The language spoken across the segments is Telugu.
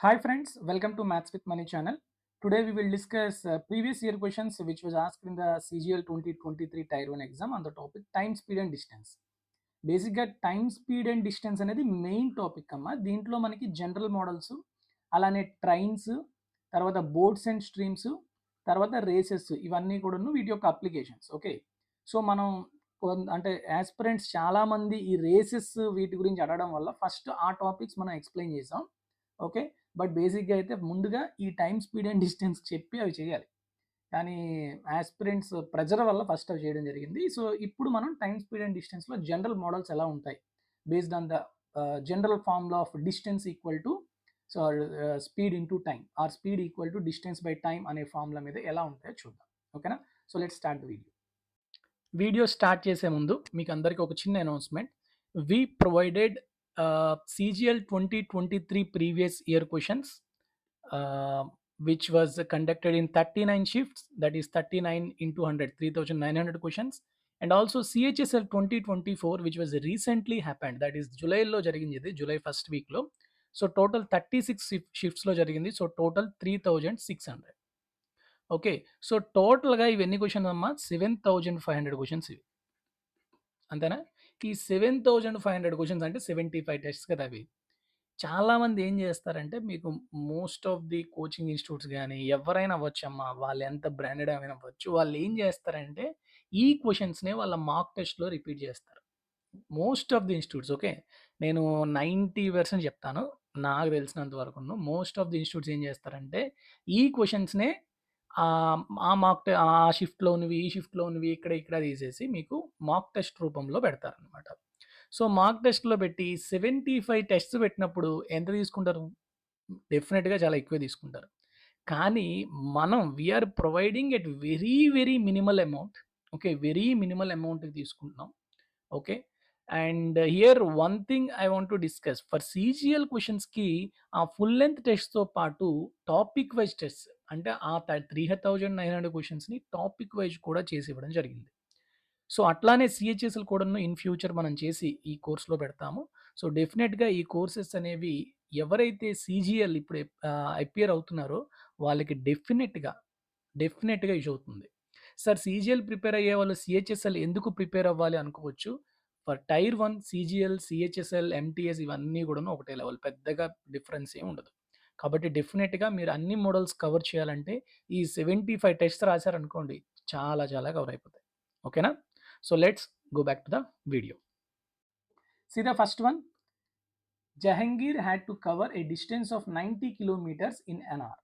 Hi friends, welcome to Maths with Money channel. Today we will discuss previous year questions which was asked in the CGL 2023 Tier 1 exam on the topic time, speed and distance. బేసిక్గా టైమ్ స్పీడ్ అండ్ డిస్టెన్స్ అనేది మెయిన్ టాపిక్ అమ్మ. దీంట్లో మనకి జనరల్ మోడల్స్, అలానే ట్రైన్స్, తర్వాత బోట్స్ అండ్ స్ట్రీమ్స్, తర్వాత రేసెస్, ఇవన్నీ కూడాను వీటి యొక్క అప్లికేషన్స్. ఓకే, సో మనం అంటే యాస్పిరెంట్స్ చాలామంది ఈ రేసెస్ వీటి గురించి అడగడం వల్ల ఫస్ట్ ఆ టాపిక్స్ మనం ఎక్స్ప్లెయిన్ చేసాం. ఓకే, బట్ బేసిక్గా అయితే ముందుగా ఈ టైమ్ స్పీడ్ అండ్ డిస్టెన్స్ చెప్పి అవి చేయాలి. కానీ యాస్పిరెంట్స్ ప్రెజర్ వల్ల ఫస్ట్ అవి చేయడం జరిగింది. సో ఇప్పుడు మనం టైమ్ స్పీడ్ అండ్ డిస్టెన్స్లో జనరల్ మోడల్స్ ఎలా ఉంటాయి based on the general formula of distance equal to so speed into time or speed equal to distance by time అనే ఫార్ములా మీద ఎలా ఉంటాయో చూద్దాం. ఓకేనా, so let's start the video start చేసే ముందు మీకు అందరికీ ఒక చిన్న announcement. We provided CGL 2023 previous year questions which was conducted in 39 shifts, that is 39 into 100, 3900 questions, and also CHSL 2024 which was recently happened, that is July lo jarigindi, July first week lo. So total 36 shifts lo jarigindi, so total 3600. Okay, so టోటల్గా ఇవి ఎన్ని క్వశ్చన్స్ అమ్మా? 7500 క్వశ్చన్స్ ఇవి, అంతేనా? ఈ 7500 క్వశ్చన్స్ అంటే 75 టెస్ట్స్ కదా అవి. చాలామంది ఏం చేస్తారంటే, మీకు most of the coaching institutes కానీ ఎవరైనా అవ్వచ్చమ్మా, వాళ్ళు ఎంత బ్రాండెడ్ అయినా అవ్వచ్చు, వాళ్ళు ఏం చేస్తారంటే ఈ క్వశ్చన్స్నే వాళ్ళ మాక్ టెస్ట్లో రిపీట్ చేస్తారు. Most of the institutes, okay, నేను 90% చెప్తాను నాకు తెలిసినంత వరకు. మోస్ట్ ఆఫ్ ది ఇన్స్టిట్యూట్స్ ఏం చేస్తారంటే ఈ క్వశ్చన్స్నే ఆ ఆ షిఫ్ట్లోనివి, ఈ షిఫ్ట్లోనివి ఇక్కడ తీసేసి మీకు మాక్ టెస్ట్ రూపంలో పెడతారనమాట. సో మాక్ టెస్ట్లో పెట్టి 75 టెస్ట్స్ పెట్టినప్పుడు ఎంత తీసుకుంటారు? డెఫినెట్గా చాలా ఎక్కువ తీసుకుంటారు. కానీ మనం we are providing at very very minimal amount. Okay, very minimal amount తీసుకుంటున్నాం. Okay, and here one thing I want to discuss, for CGL క్వశ్చన్స్కి ఆ ఫుల్ లెంత్ టెస్ట్తో పాటు టాపిక్ వైజ్ టెస్ట్, అంటే ఆ 3900 క్వశ్చన్స్ని టాపిక్ వైజ్ కూడా చేసి ఇవ్వడం జరిగింది. సో అట్లానే CHSL కూడాను ఇన్ ఫ్యూచర్ మనం చేసి ఈ కోర్స్లో పెడతాము. సో డెఫినెట్గా ఈ కోర్సెస్ అనేవి ఎవరైతే CGL ఇప్పుడు అపియర్ అవుతున్నారో వాళ్ళకి డెఫినెట్గా యూజ్ అవుతుంది. సార్ CGL ప్రిపేర్ అయ్యే వాళ్ళు CHSL ఎందుకు ప్రిపేర్ అవ్వాలి అనుకోవచ్చు. For tier 1 CGL, CHSL, MTS ఇవన్నీ కూడాను ఒకటే లెవెల్, పెద్దగా డిఫరెన్స్ ఏమి ఉండదు. కాబట్టి డెఫినెట్గా మీరు అన్ని మోడల్స్ కవర్ చేయాలంటే ఈ 75 టెస్ట్ రాశారనుకోండి, చాలా కవర్ అయిపోతాయి. ఓకేనా, so let's go back to the video. See the first one. Jahangir had to cover a distance of 90 kilometers in an hour.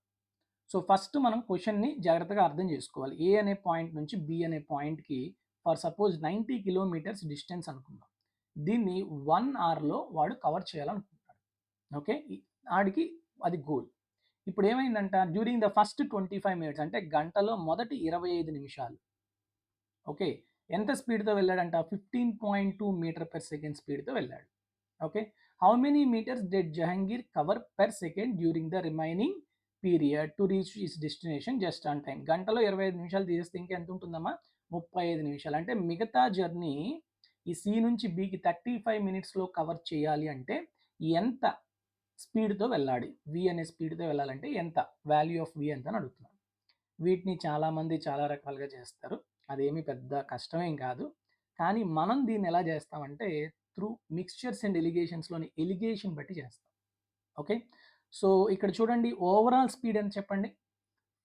So first మనం క్వశ్చన్ని జాగ్రత్తగా అర్థం చేసుకోవాలి. ఏ అనే పాయింట్ నుంచి బి అనే పాయింట్కి ఫర్ సపోజ్ 90 కిలోమీటర్స్ డిస్టెన్స్ అనుకుందాం. దీన్ని 1 అవర్లో వాడు కవర్ చేయాలనుకుంటాడు. ఓకే, ఆడికి అది గోల్. ఇప్పుడు ఏమైందంట, డ్యూరింగ్ ద ఫస్ట్ 25 మినిట్స్ అంటే గంటలో మొదటి 25 నిమిషాలు, ఓకే, ఎంత స్పీడ్తో వెళ్ళాడంట? 15.2 మీటర్ పర్ సెకండ్ స్పీడ్తో వెళ్ళాడు. Okay, how many metres did Jahangir cover per second during the remaining period to reach his destination just on time? గంటలో 25 నిమిషాలు తీసేస్తే ఇంకా ఎంత ఉంటుందమ్మా? 35 నిమిషాలు. అంటే మిగతా జర్నీ ఈ సి నుంచి బికి 35 మినిట్స్లో కవర్ చేయాలి అంటే ఎంత స్పీడ్తో వెళ్ళాలి? వి అనే స్పీడ్తో వెళ్ళాలంటే ఎంత, వాల్యూ ఆఫ్ వి ఎంత అని అడుగుతున్నాను. వీటిని చాలామంది చాలా రకాలుగా చేస్తారు, అదేమి పెద్ద కష్టమేం కాదు. కానీ మనం దీన్ని ఎలా చేస్తామంటే త్రూ మిక్స్చర్స్ అండ్ ఎలిగేషన్స్లోని ఎలిగేషన్ బట్టి చేస్తాం. ఓకే, సో ఇక్కడ చూడండి, ఓవరాల్ స్పీడ్ అని చెప్పండి.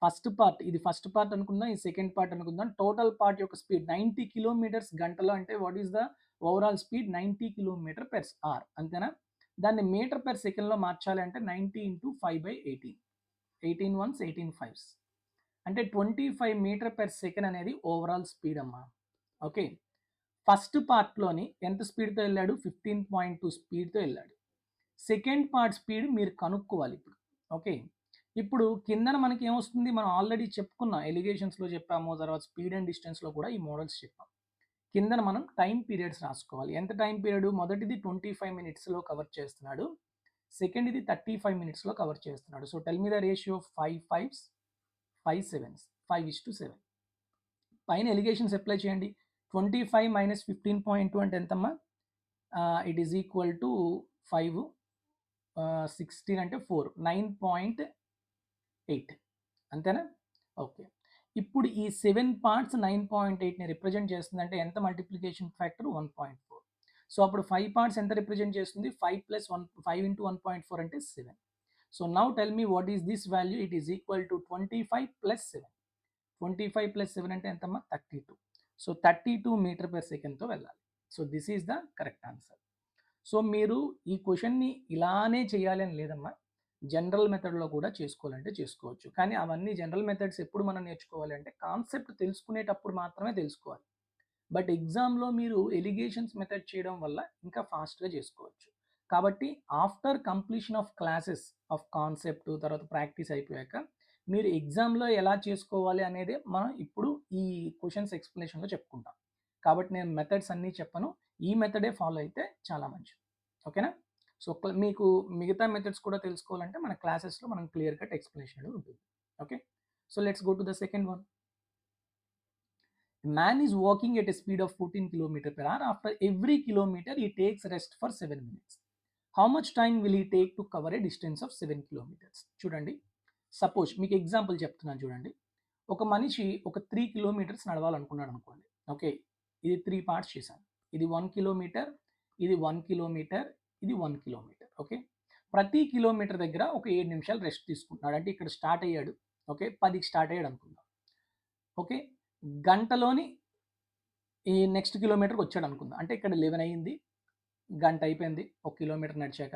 ఫస్ట్ పార్ట్, ఇది ఫస్ట్ పార్ట్ అనుకుందాం, ఈ సెకండ్ పార్ట్ అనుకుందాం. టోటల్ పార్ట్ యొక్క స్పీడ్ 90 కిలోమీటర్స్ గంటలో, అంటే what is the overall speed? 90 kilometre per hour, అంతేనా? దాన్ని మీటర్ పెర్ సెకండ్లో మార్చాలి అంటే 90 into 5/18, 18 ones 18 5s, అంటే 25 మీటర్ పెర్ సెకండ్ అనేది ఓవరాల్ స్పీడ్ అమ్మా. ఓకే, ఫస్ట్ పార్ట్లోని ఎంత స్పీడ్తో వెళ్ళాడు? 15.2 స్పీడ్తో వెళ్ళాడు. సెకండ్ పార్ట్ స్పీడ్ మీరు కనుక్కోవాలి ఇప్పుడు. ఓకే, ఇప్పుడు కిందన మనకి ఏమొస్తుంది? మనం ఆల్రెడీ చెప్పుకున్నాం, ఎలిగేషన్స్లో చెప్పాము, తర్వాత స్పీడ్ అండ్ డిస్టెన్స్లో కూడా ఈ మోడల్స్ చెప్పాం. కిందన మనం టైం పీరియడ్స్ రాసుకోవాలి. ఎంత టైం పీరియడ్? మొదటిది 25 మినిట్స్లో కవర్ చేస్తున్నాడు, సెకండ్ ఇది 35 మినిట్స్లో కవర్ చేస్తున్నాడు. So tell me the ratio. 5 5s 5 7s, 5:7. పైన ఎలిగేషన్స్ అప్లై చేయండి. 25 - 15.2 అంటే ఎంతమ్మా? It is equal to 5. 16 అంటే 4 9.8 అంతేనా? ఓకే. ఇప్పుడు ఈ 7 పార్ట్స్ 9.8ని రిప్రజెంట్ చేస్తుందంటే ఎంత మల్టిప్లికేషన్ ఫ్యాక్టర్? 1.4. సో అప్పుడు 5 పార్ట్స్ ఎంత రిప్రజెంట్ చేస్తుంది? 5 + 1 5 × 1.4 అంటే 7. So now tell me what is this value? It is equal to 25 + 7. 25 + 7 అంటే ఎంతమ్మా? 32. సో 32 మీటర్ పర్ సెకండ్తో వెళ్ళాలి. So this is the correct answer. So మీరు ఈ క్వశ్చన్ని ఇలానే చేయాలి అని లేదమ్మా, జనరల్ మెథడ్లో కూడా చేసుకోవాలంటే చేసుకోవచ్చు. కానీ అవన్నీ జనరల్ మెథడ్స్ ఎప్పుడు మనం నేర్చుకోవాలి అంటే కాన్సెప్ట్ తెలుసుకునేటప్పుడు మాత్రమే తెలుసుకోవాలి. బట్ ఎగ్జామ్లో మీరు ఎలిగేషన్స్ మెథడ్ చేయడం వల్ల ఇంకా ఫాస్ట్గా చేసుకోవచ్చు. కాబట్టి after completion of classes of concept తర్వాత ప్రాక్టీస్ అయిపోయాక మీరు ఎగ్జామ్లో ఎలా చేసుకోవాలి అనేది మనం ఇప్పుడు ఈ క్వశ్చన్స్ ఎక్స్ప్లెనేషన్లో చెప్పుకుంటాం. కాబట్టి నేను మెథడ్స్ అన్నీ చెప్పను, ఈ మెథడే ఫాలో అయితే చాలా మంచిది. ఓకేనా? సో మీకు మిగతా మెథడ్స్ కూడా తెలుసుకోవాలంటే మన క్లాసెస్లో మనం క్లియర్ కట్ ఎక్స్ప్లెనేషన్ అనేది ఉంటుంది. Okay, so let's go to the second one. Man is walking at a speed of 14 km/h. After every kilometer, he takes rest for 7 minutes. How much time will he take to cover a distance of 7 kilometers? చూడండి, సపోజ్ మీకు ఎగ్జాంపుల్ చెప్తున్నాను చూడండి. ఒక మనిషి ఒక 3 కిలోమీటర్స్ నడవాలనుకున్నాడు అనుకోండి. ఓకే, ఇది 3 పార్ట్స్ చేశాను. ఇది 1 కిలోమీటర్, ఇది 1 కిలోమీటర్, ఇది 1 కిలోమీటర్. ఓకే, ప్రతి కిలోమీటర్ దగ్గర ఒక 7 నిమిషాలు రెస్ట్ తీసుకుంటున్నాడు. అంటే ఇక్కడ స్టార్ట్ అయ్యాడు, ఓకే 10కి స్టార్ట్ అయ్యాడు అనుకుందాం. ఓకే, గంటలోని ఈ నెక్స్ట్ కిలోమీటర్కి వచ్చాడు అనుకుందాం. అంటే ఇక్కడ 11 అయ్యింది, గంట అయిపోయింది 1 కిలోమీటర్ నడిచాక.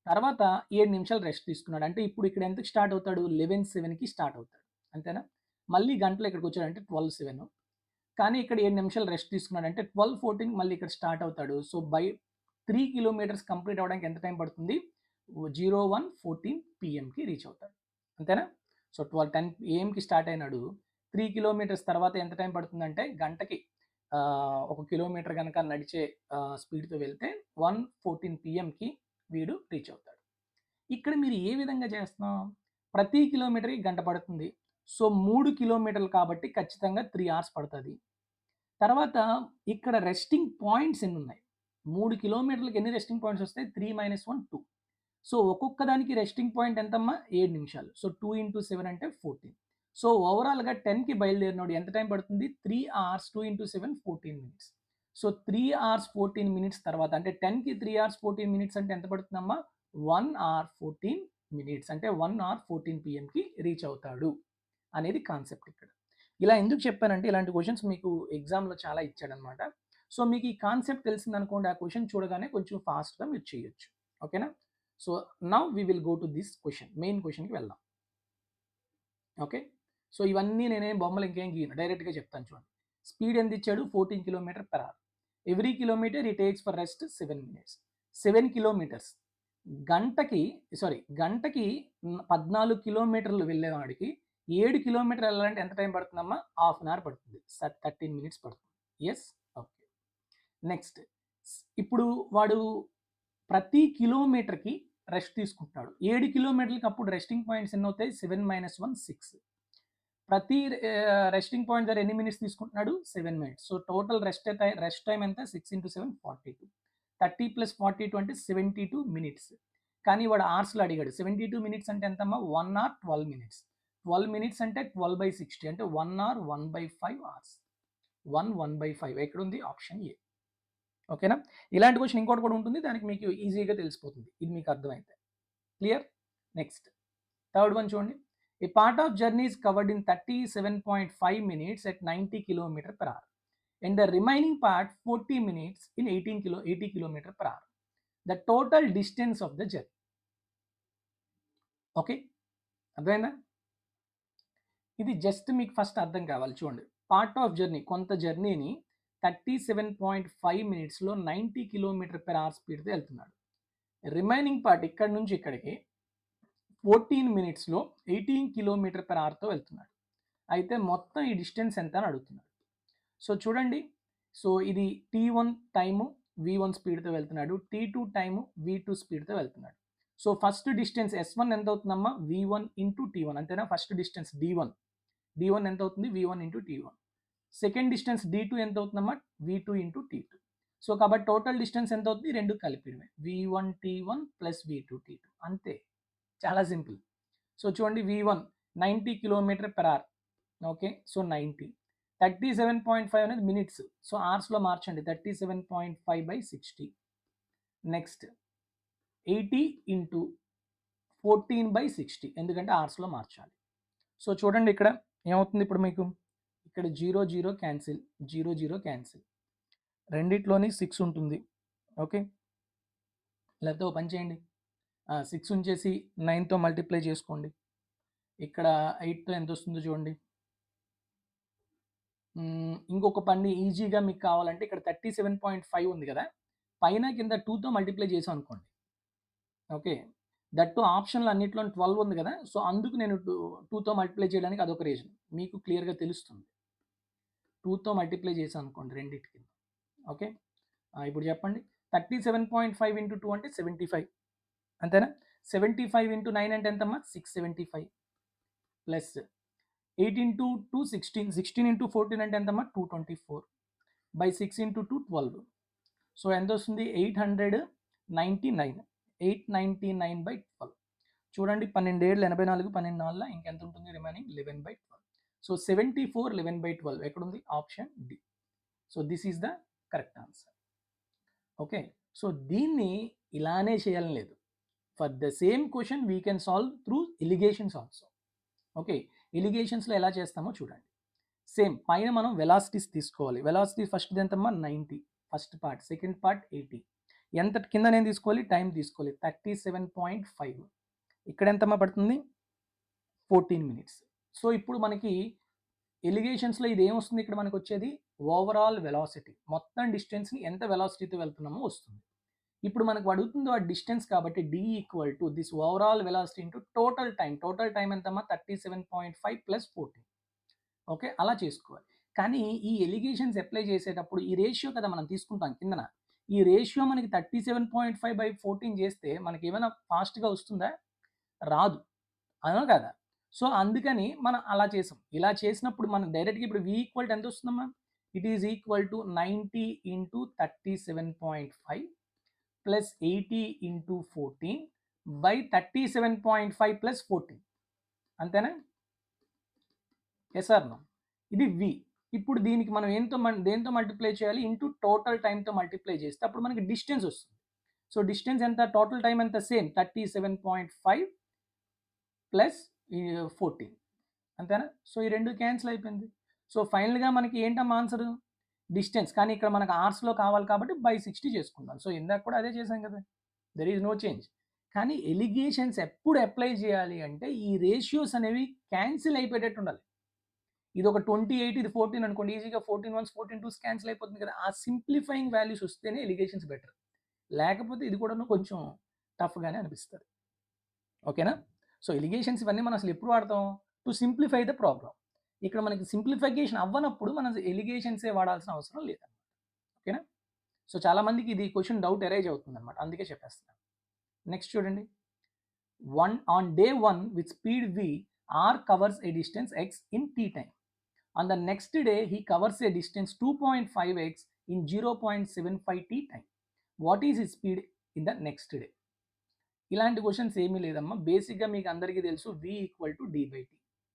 తర్వాత 7 నిమిషాలు రెస్ట్ తీసుకున్నాడు. అంటే ఇప్పుడు ఇక్కడ ఎంతకి స్టార్ట్ అవుతాడు? 11:07కి స్టార్ట్ అవుతాడు, అంతేనా? మళ్ళీ గంటలో ఇక్కడికి వచ్చాడంటే 12:07. కానీ ఇక్కడ 7 నిమిషాలు రెస్ట్ తీసుకున్నాడు అంటే 12:14 మళ్ళీ ఇక్కడ స్టార్ట్ అవుతాడు. సో బై 3 కిలోమీటర్స్ కంప్లీట్ అవ్వడానికి ఎంత టైం పడుతుంది? 01:14 PMకి రీచ్ అవుతాడు, అంతేనా? సో 12:10 AM స్టార్ట్ అయినాడు. 3 కిలోమీటర్స్ తర్వాత ఎంత టైం పడుతుందంటే గంటకి 1 కిలోమీటర్ కనుక నడిచే స్పీడ్తో వెళ్తే 1:14 PMకి వీడు రీచ్ అవుతాడు. ఇక్కడ మీరు ఏ విధంగా చేస్తున్నాం? ప్రతి కిలోమీటర్కి గంట పడుతుంది. సో 3 కిలోమీటర్లు కాబట్టి ఖచ్చితంగా 3 hours పడుతుంది. తర్వాత ఇక్కడ రెస్టింగ్ పాయింట్స్ ఎన్ని ఉన్నాయి? 3 కిలోమీటర్లకు ఎన్ని రెస్టింగ్ పాయింట్స్ వస్తాయి? 3 - 1 2. సో ఒక్కొక్క దానికి రెస్టింగ్ పాయింట్ ఎంతమ్మా? 7 నిమిషాలు. సో 2 × 7 అంటే 14. సో ఓవరాల్గా 10కి బయలుదేరినోడు ఎంత టైం పడుతుంది? 3 hours 2 × 7 14 minutes. So 3 hours 14 minutes తర్వాత అంటే 10కి 3 hours 14 minutes అంటే ఎంత పడుతుందమ్మా? 1 hour 14 minutes అంటే 1 hour 14 PMకి రీచ్ అవుతాడు అనేది కాన్సెప్ట్ ఇక్కడ. ఇలా ఎందుకు చెప్పానంటే ఇలాంటి క్వశ్చన్స్ మీకు ఎగ్జామ్లో చాలా ఇచ్చాడనమాట. సో మీకు ఈ కాన్సెప్ట్ తెలిసిందనుకోండి, ఆ క్వశ్చన్ చూడగానే కొంచెం ఫాస్ట్గా మీరు చేయొచ్చు. ఓకేనా? So now we will go to this question, main క్వశ్చన్కి వెళ్దాం. ఓకే, సో ఇవన్నీ నేనేం బొమ్మలు ఇంకేం గీయను, డైరెక్ట్గా చెప్తాను చూడండి. స్పీడ్ ఎంత ఇచ్చాడు? 14 km/h. ఎవ్రీ కిలోమీటర్ ఈ takes for rest 7 minutes. 7 kilometres గంటకి 14 కిలోమీటర్లు వెళ్ళేవాడికి 7 కిలోమీటర్లు వెళ్ళాలంటే ఎంత టైం పడుతుందమ్మా? ½ an hour పడుతుంది, 13 minutes పడుతుంది. Yes, okay. నెక్స్ట్, ఇప్పుడు వాడు ప్రతి కిలోమీటర్కి రెస్ట్ తీసుకుంటున్నాడు. 7 కిలోమీటర్లకి అప్పుడు రెస్టింగ్ పాయింట్స్ ఎన్ని అవుతాయి? 7 - 1 6. ప్రతి రెస్టింగ్ పాయింట్ దగ్గర ఎన్ని మినిట్స్ తీసుకుంటున్నాడు? 7 minutes. So total rest time ఎంత? 6 × 7 42. 30 + 42 అంటే 72 minutes. కానీ వాడు అవర్స్లో అడిగాడు. 72 minutes అంటే ఎంతమ్మా? 1 hour 12 minutes. 12 minutes అంటే 12/60 అంటే 1 hour 1/5 hours. 1/5 ఎక్కడుంది? Option A. ఓకేనా? ఇలాంటి క్వశ్చన్ ఇంకోటి కూడా ఉంటుంది, దానికి మీకు ఈజీగా తెలిసిపోతుంది, ఇది మీకు అర్థమైతే. క్లియర్? నెక్స్ట్ థర్డ్ వన్ చూడండి. A part of journey is covered in 37.5 minutes at 90 km/h and the remaining part 40 minutes in 80 km/h. The total distance of the journey. Okay, అర్థమైందా? ఇది జస్ట్ మీకు ఫస్ట్ అర్థం కావాలి. చూడండి, పార్ట్ ఆఫ్ జర్నీ, కొంత జర్నీని 37.5 minutesలో 90 km/h స్పీడ్తో వెళ్తున్నాడు. రిమైనింగ్ పార్ట్ ఇక్కడ నుంచి ఇక్కడికి 14 minutesలో 18 km/hతో వెళ్తున్నాడు. అయితే మొత్తం ఈ డిస్టెన్స్ ఎంత అని అడుగుతున్నాడు. సో చూడండి, సో ఇది T1 టైము V1 స్పీడ్తో వెళ్తున్నాడు, T2 టైము V2 స్పీడ్తో వెళ్తున్నాడు. సో ఫస్ట్ డిస్టెన్స్ S1 ఎంత అవుతుందమ్మా? V1 × T1, అంతేనా? ఫస్ట్ డిస్టెన్స్ D1 ఎంత అవుతుంది? V1 × T1. Second distance D2 ఎంత అవుతుందమ్మా? V2 × T2. సో కాబట్టి టోటల్ డిస్టెన్స్ ఎంత అవుతుంది, రెండు కలిపిడమే, v1t1 ప్లస్ v2t2 అంతే, చాలా సింపుల్. సో చూడండి v1 90 km/h, ఓకే. సో 90, 37.5 అనేది మినిట్స్, సో అవర్స్లో మార్చండి, 37.5/60. నెక్స్ట్ 80 ఇంటూ 14/60, ఎందుకంటే అవర్స్లో మార్చాలి. సో చూడండి ఇక్కడ ఏమవుతుంది, ఇప్పుడు మీకు ఇక్కడ 0 0 క్యాన్సిల్, 0 0 క్యాన్సిల్, రెండిట్లోని 6 ఉంటుంది, ఓకే. లేకపోతే ఓ పని చేయండి, 6 ఉంచేసి 9తో మల్టిప్లై చేసుకోండి, ఇక్కడ 8తో ఎంత వస్తుందో చూడండి. ఇంకొక పని ఈజీగా మీకు కావాలంటే ఇక్కడ 37.5 ఉంది కదా, పైన కింద 2తో మల్టిప్లై చేసాం అనుకోండి, ఓకే. దట్టు ఆప్షన్లు అన్నిట్లో 12 ఉంది కదా, సో అందుకు నేను 2తో మల్టిప్లై చేయడానికి అదొక రీజన్, మీకు క్లియర్గా తెలుస్తుంది. 2తో మల్టిప్లై చేసాం అనుకోండి రెండింటికి, ఓకే. ఇప్పుడు చెప్పండి, 37.5 ఇంటూ 2 అంటే 75, అంతేనా. 75 ఇంటూ 9 అంటే ఎంతమ్మా, 675, ప్లస్ 8 ఇంటూ 2 16, 16 ఇంటూ 14 అంటే ఎంతమ్మా, 224, బై 6 ఇంటూ 2 12, సో ఎంత వస్తుంది, 899, 899/12. చూడండి 12 ఏళ్ళు 84, 12 ఇంకెంత ఉంటుంది రిమైనింగ్, 11/12. సో 74 11/12 ఎక్కడుంది, option D. So this is the correct answer, okay. So దీన్ని ఇలానే చేయాలని లేదు, for the same question we can solve through alligations also, okay. ఎలిగేషన్స్లో ఎలా చేస్తామో చూడండి. సేమ్ పైన మనం వెలాసిటీస్ తీసుకోవాలి, వెలాసిటీ ఫస్ట్ ఎంతమ్మా 90, ఫస్ట్ పార్ట్, సెకండ్ పార్ట్ 80, ఎంత కింద నేను తీసుకోవాలి, టైం తీసుకోవాలి 37.5, ఇక్కడ ఎంతమ్మా పడుతుంది 14 minutes. సో ఇప్పుడు మనకి ఎలిగేషన్స్లో ఇది ఏమొస్తుంది, ఇక్కడ మనకు వచ్చేది ఓవరాల్ వెలాసిటీ, మొత్తం డిస్టెన్స్ని ఎంత వెలాసిటీతో వెళ్తున్నామో వస్తుంది. ఇప్పుడు మనకు అడుగుతుందో ఆ డిస్టెన్స్ కాబట్టి d equal to this overall velocity into total time, total time ఎంతమ్మా 37.5 ప్లస్ 14, ఓకే. అలా చేసుకోవాలి. కానీ ఈ ఎలిగేషన్స్ అప్లై చేసేటప్పుడు ఈ రేషియో కదా మనం తీసుకుంటాం కిందన, ఈ రేషియో మనకి 37.5/14 చేస్తే మనకి ఏమైనా ఫాస్ట్గా వస్తుందా, రాదు, అవునా కదా. సో అందుకని మనం అలా చేసాం, ఇలా చేసినప్పుడు మనం డైరెక్ట్గా ఇప్పుడు v ఈక్వల్ టు ఎంత వస్తుందమ్మా, it is equal to 90 into 37.5 plus 80 into 14/37.5 plus 14, అంతేనా, ఎస్ ఆర్ నో. ఇది v. ఇప్పుడు దీనికి మనం దేంతో మల్టిప్లై చేయాలి, ఇంటూ టోటల్ టైంతో మల్టిప్లై చేస్తే అప్పుడు మనకి డిస్టెన్స్ వస్తుంది. సో డిస్టెన్స్ ఎంత, టోటల్ టైం ఎంత, సేమ్ 37.5 ప్లస్ 14, అంతేనా. సో ఈ రెండు క్యాన్సిల్ అయిపోయింది. సో ఫైనల్గా మనకి ఏంటమ్మా ఆన్సర్, డిస్టెన్స్, కానీ ఇక్కడ మనకు అవర్స్లో కావాలి కాబట్టి బై 60 చేసుకుంటాం. సో ఇందాక కూడా అదే చేసాం కదా, దెర్ ఈజ్ నో చేంజ్. కానీ ఎలిగేషన్స్ ఎప్పుడు అప్లై చేయాలి అంటే ఈ రేషియోస్ అనేవి క్యాన్సిల్ అయిపోయేటట్టు ఉండాలి. ఇది ఒక 28, ఇది 14 అనుకోండి, ఈజీగా 14 1s 14 2s క్యాన్సిల్ అయిపోతుంది కదా, ఆ సింప్లిఫైయింగ్ వాల్యూస్ వస్తేనే ఎలిగేషన్స్ బెటర్, లేకపోతే ఇది కూడా కొంచెం టఫ్గానే అనిపిస్తుంది, ఓకేనా. సో ఎలిగేషన్స్ ఇవన్నీ మనం అసలు ఎప్పుడు వాడతాం, టు సింప్లిఫై ద ప్రాబ్లం. ఇక్కడ మనకి సింప్లిఫికేషన్ అవ్వనప్పుడు మనం ఎలిగేషన్సే వాడాల్సిన అవసరం లేదన్నమాట, ఓకేనా. సో చాలామందికి ఇది క్వశ్చన్ డౌట్ ఎరైజ్ అవుతుంది అనమాట, అందుకే చెప్పేస్తున్నాను. నెక్స్ట్ చూడండి, on day 1 with speed v, r covers a distance x in t time. On the next day he covers a distance 2.5x in 0.75 t time. What is his speed in the next day? ఇలాంటి క్వశ్చన్స్ ఏమీ లేదమ్మా, బేసిక్గా మీకు అందరికీ తెలుసు v ఈక్వల్ టు d/t,